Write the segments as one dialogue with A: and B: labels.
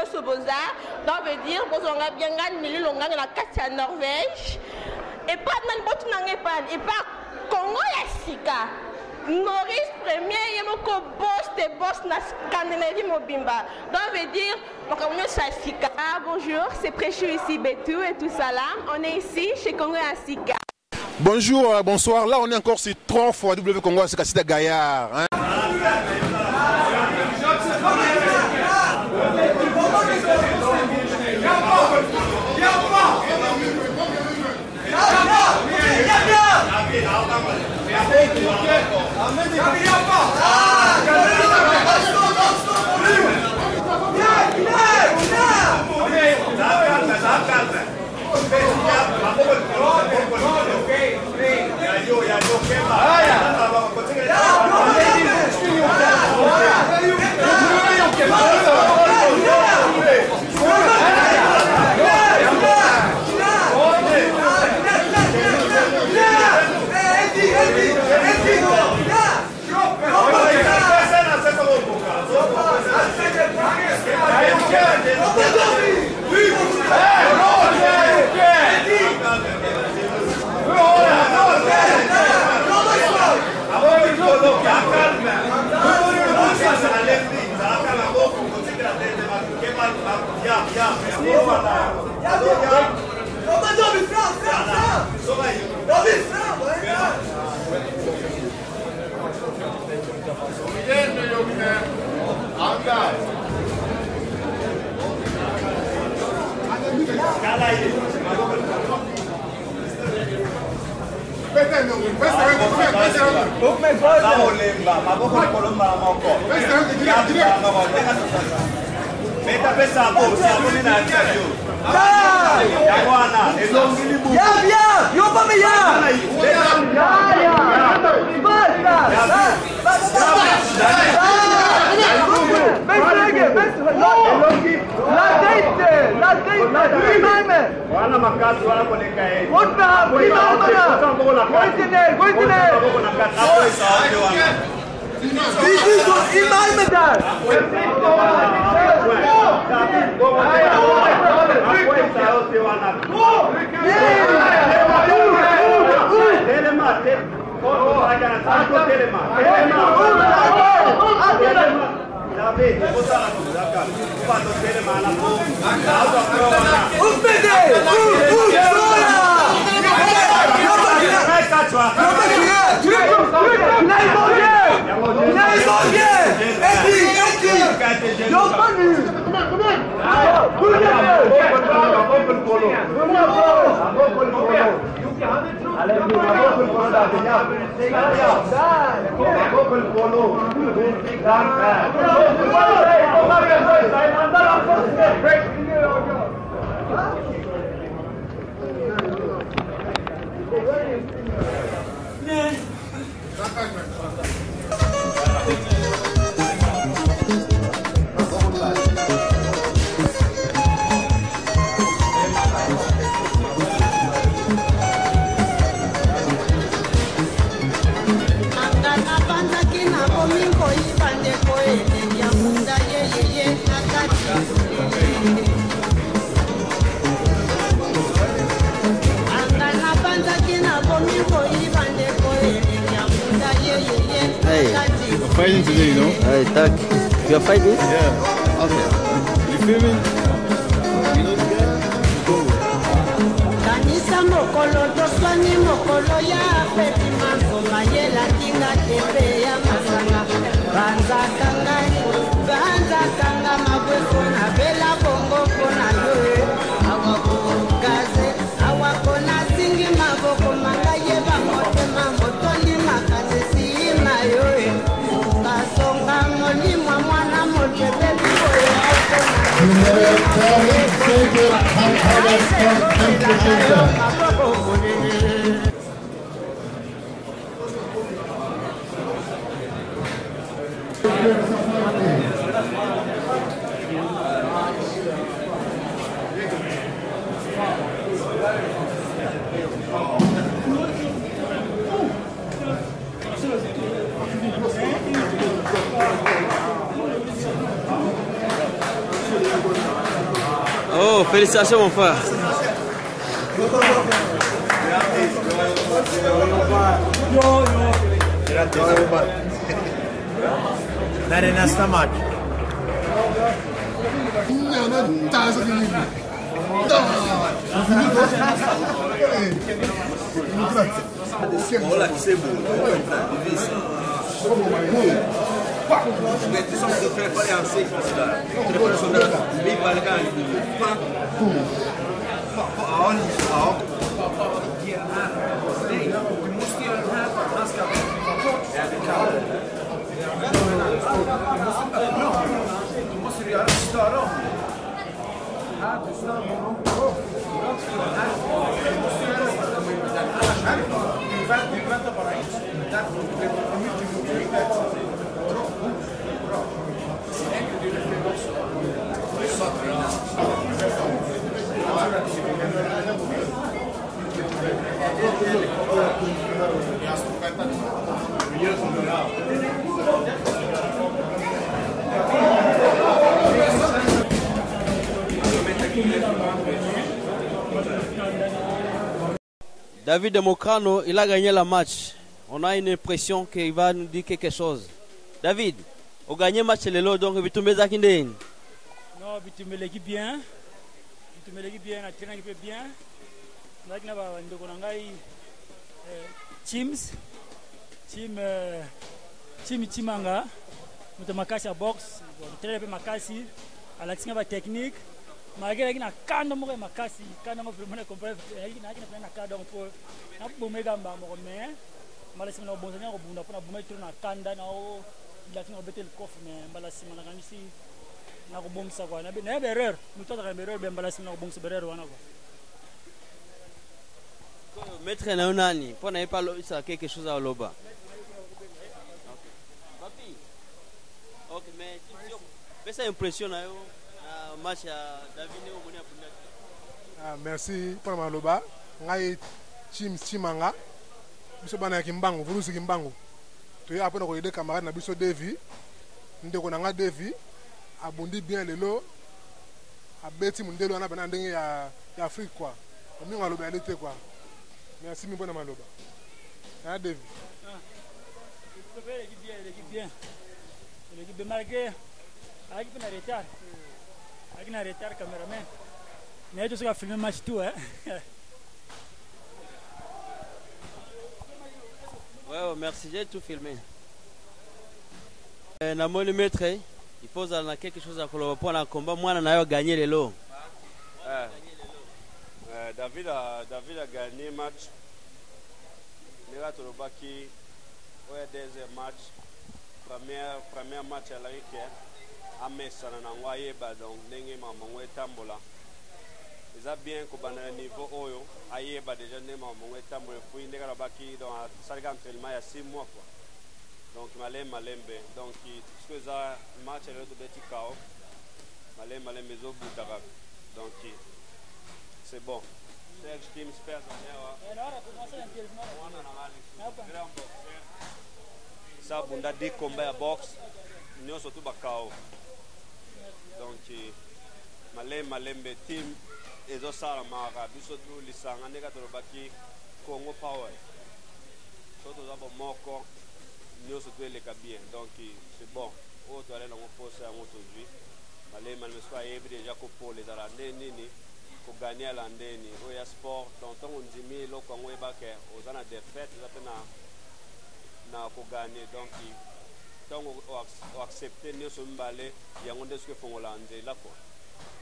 A: nyonso boza donc veut dire bozonga bien ngani mililonga na kati ya Norvège et pas nan botu nanga pan et pas Congo ya sika Maurice premier yemoko boss na Scandinavie mobimba donc veut dire makamyo sa sika. Bonjour, c'est Préchou ici Betou et tout ça là. On est ici chez Congo ya sika.
B: Bonjour, bonsoir. Là on est encore sur 3 fois W Congo ya sika site Gaillard hein.
C: Fighting today, you know?
D: Hey, Doug. You're fighting?
C: Yeah. Okay. You filming? You know the guy? Go.
E: Kanisa mokolo toswani mokolo ya peti masoma yela kinga tepe ya masanga banza kanga mabweko na bela bongo kona yoe awako gaze awako na singi maboko manga yeba motema motoli makaze sima yoe kasonga moni mwana motebe biboye
D: Oh, félicitations mon frère.
C: That is not much.
F: Olha que cebola. Tu só me fez fazer assim, considerar. Tu depois só dá bem para cá.
D: David Democrano, il a gagné le match. On a une impression qu'il va nous dire quelque chose. David, on a gagné le match lelo, donc tu mets à Kindé.
G: Non, tu mets l'équipe bien. Tu mets l'équipe bien, tu mets l'équipe bien. Like na ba ndoko nangai teams team Chimanga muta makasi ya box mutere pe makasi alaxinga ba technique magera kina kanda mo makasi kanda mo vraiment comprendre na kina na kanda pour na bomega mba mo me malasi na bonzanya ko bunda pona bomai tu na kanda na o lakinga betel kof me malasi na kanisi na ko bomsa kwa na be erreur muta ka erreur be malasi na ko bomsa erreur wana ko.
D: Maître Naonani, pour n'aller pas quelque chose à Loba. Ok, mais ça impressionne le match à David au
B: merci pour ma Loba. Ngai Chimanga. Biso bana kimbangu, vurusi kimbangu. Tu ya apona ko ide camarade na biso Devi. Ndeko na nga Devi abundi bien lelo. Abeti mundelo na bana ndenge ya Afrique quoi. Omi ngaloba alete quoi. Merci mi bona maloba. Ah David.
G: L'équipe bien. L'équipe bien marquée. Avec un retard. Avec un retard caméraman. Mais tu sais filmer match tout hein.
D: Ouais, merci, j'ai tout filmé. Na mon maître, il faut avoir quelque chose à faire pour un combat. Moi, on a gagné les lots.
H: David a gagné le match. Nera Torobaki, deuxième match. Premier match à la Rivière. A Messana Nangwaye, donc Nengi Mamongwe Tambola. Ils ont bien qu'au niveau Oyo, Ayeba déjà Nemamongwe Tambola. Puis Nera Baki dans la salle d'entraînement il y a 6 mois. Donc Malembe. Donc ce que ça match est le petit chaos. Malembe zo Boutarak. Donc c'est bon. Ça bunda di combat à boxe nous surtout bakao donc malembe team ezo sala mara biso tu lisanga ndeka tolobaki Congo Power surtout za bomoko nous surtout les bien donc c'est bon autre aller dans mon poste à mon aujourd'hui malembe me soit déjà ko pour les arandés nini pour gagner à l'andeni au ya sport donc on dit mais lo kwa ngweba ke ozana défaite za pena na ko gagner donc donc on accepter ne so mbale ya ngonde ce que font hollande là quoi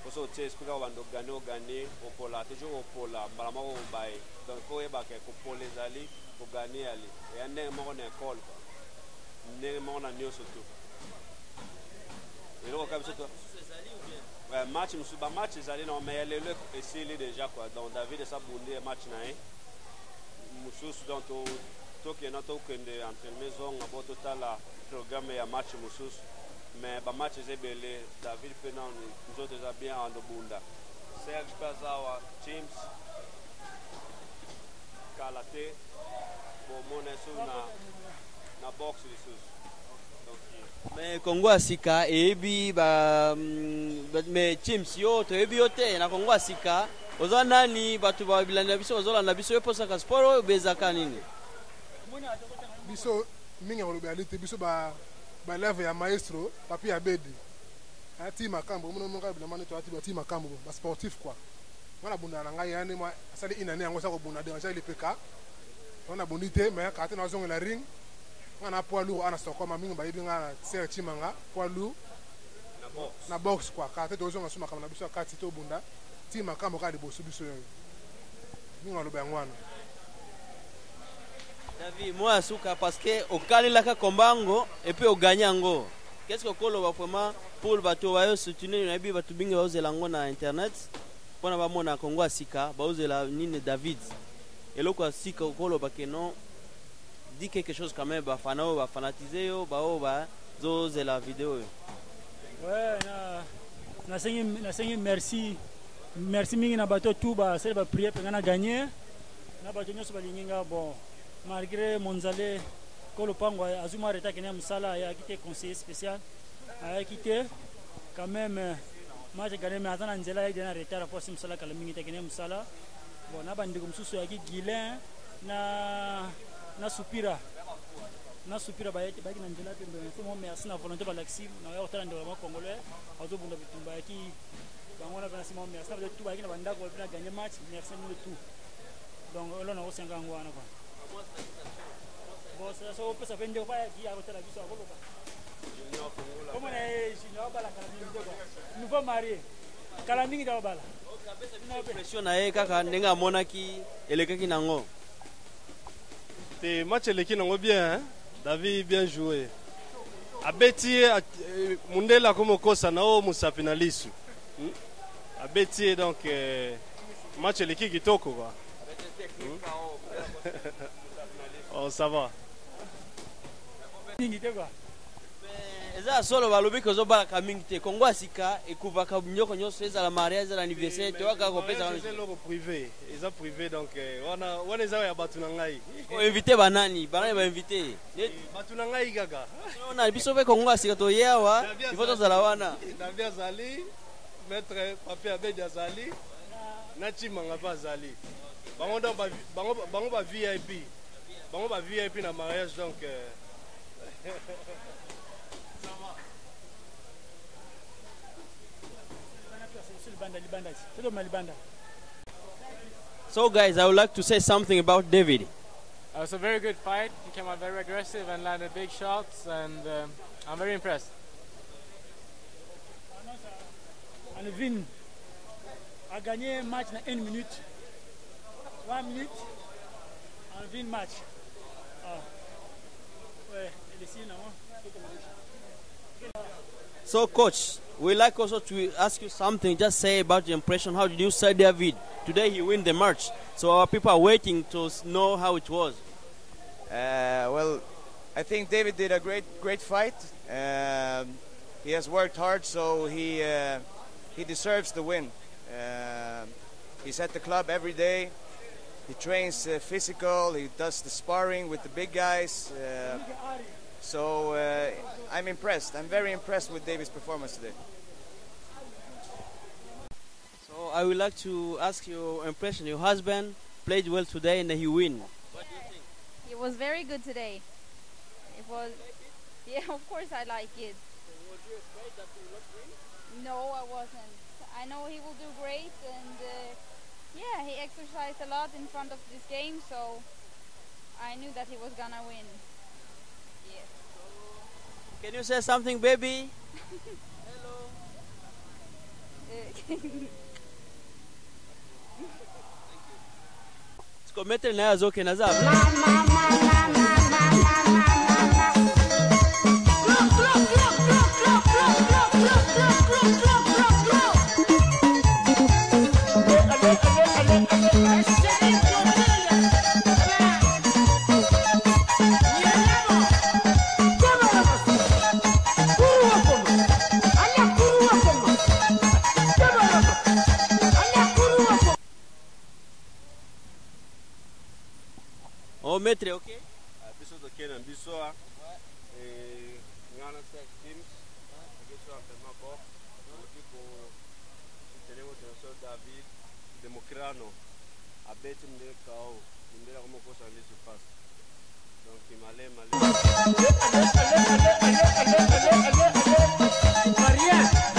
H: pour ça tu explique on do gagner au pola toujours au pola mbala mako bae donc ko eba ke ko pour les ali pour gagner ali et ande mo na école quoi ne mo na nyo surtout et là comme ça match musuba match ezali na mais le essayé déjà quoi donc David ça bondé match nae mususu donc to que na to que entre maison abo total la programme ya match mususu mais ba match ezebele David Penan nous autres ça bien en bunda Serge Pazawa James Kalate pour mon sur na box mususu
D: Mais Congo asika ebi ba mais teams yo to ebi yote na Congo asika oza nani batu ba bilanda biso ozola na biso yoposa ka sport bezaka nini
B: biso mingi ngolobe alite biso ba leve ya maestro papi abedi ati makambo muno monga bila mane to ati bati makambo ba sportif quoi wana bunda na ngai yani moi asali inane yango sa ko bunda de ngai lipeka wana bundite mais ka ati na zonga la ring wana poids lourd ana sokoma mingi ba yibinga na ser chimanga poids lourd na box quoi ka ati to zonga suma kama na biso ka ati to bunda ti makambo ka de bosu biso yo mingi ngolobe yango wana
D: David moi asuka parce que au kalilaka kombango et puis au gagnango qu'est-ce que kolo va vraiment pour bato ba yo soutenir na bi bato bingi ba ozelango na internet pona ba mona Congo asika ba ozela nini David eloko asika kolo ba que non dit quelque chose quand même ba fanao ba fanatiser yo ba o ba zozela vidéo yo.
G: Ouais na sengi merci mingi na bato tout ba c'est ba prier pe na gagner na bato nyoso ba linginga bon malgré Monzale Kolo Pango azuma reta kenya musala ya quitté conseiller spécial a quitté quand même match gagné mais azana nzela ya na retard pour sim sala kala mingi kenya musala bon na bandi kumsusu ya Guilin na supira ba na nzela pe mais mo merci na volonté ba laxi na ya otala ndela ma congolais azo bunda bitumba ki bangona bana sima merci na tout ba ki na banda ko na gagner match merci nous tout donc là na osenga ngwana kwa bon ça peut ça vendre pas qui a voté la vie sur Kolo comment est junior bala nous va marier kala mingi da bala
D: pression na e kaka ndenga monaki elekaki nango
I: te match eleki nango bien hein? David bien joué abeti mundela comme kosa na o musapi na lisu abeti donc match eleki kitoko quoi. Oh ça va.
D: Eza solo balobi ko zo bala kamingi te Congo asika ekuvaka nyoko nyoso eza la mariage la anniversaire to waka ko pesa
I: c'est loko privé eza privé donc wana eza ya batu na ngai
D: o invité banani ba invité
I: batu na ngai gaga
D: na biso be Congo asika to yewa il faut to zala wana
I: na bien zali maître papi abedi azali na chimanga pa zali bango ba VIP bango ba VIP na mariage donc
D: So guys, I would like to say something about David.
J: It was a very good fight. He came out very aggressive and landed big shots, and I'm very impressed.
G: And Vin a gagné match na 1 minute. 1 minute and Vin match.
D: So coach, we like also to ask you something. Just say about the impression. How did you see David? Today he win the match. So our people are waiting to know how it was.
K: Well, I think David did a great fight. He has worked hard, so he deserves the win. He's at the club every day. He trains physical. He does the sparring with the big guys. So I'm impressed. I'm very impressed with David's performance today.
D: So I would like to ask your impression. Your husband played well today and he win. What do you think?
L: It was very good today. It was, yeah, of course I like it.
D: So were you afraid that he would win?
L: No, I wasn't. I know he will do great, and yeah, he exercised a lot in front of this game, so I knew that he was gonna win. Yes.
D: Can you say something, baby? Scommettere naye azoke na zabe.
H: Oh maître, ok. Biso to kena biso ngana sex teams akeso entraînement bon odi ko soutenir votre professeur David Democrano abeti mde kao mde la komoko sa les surface donc malé Maria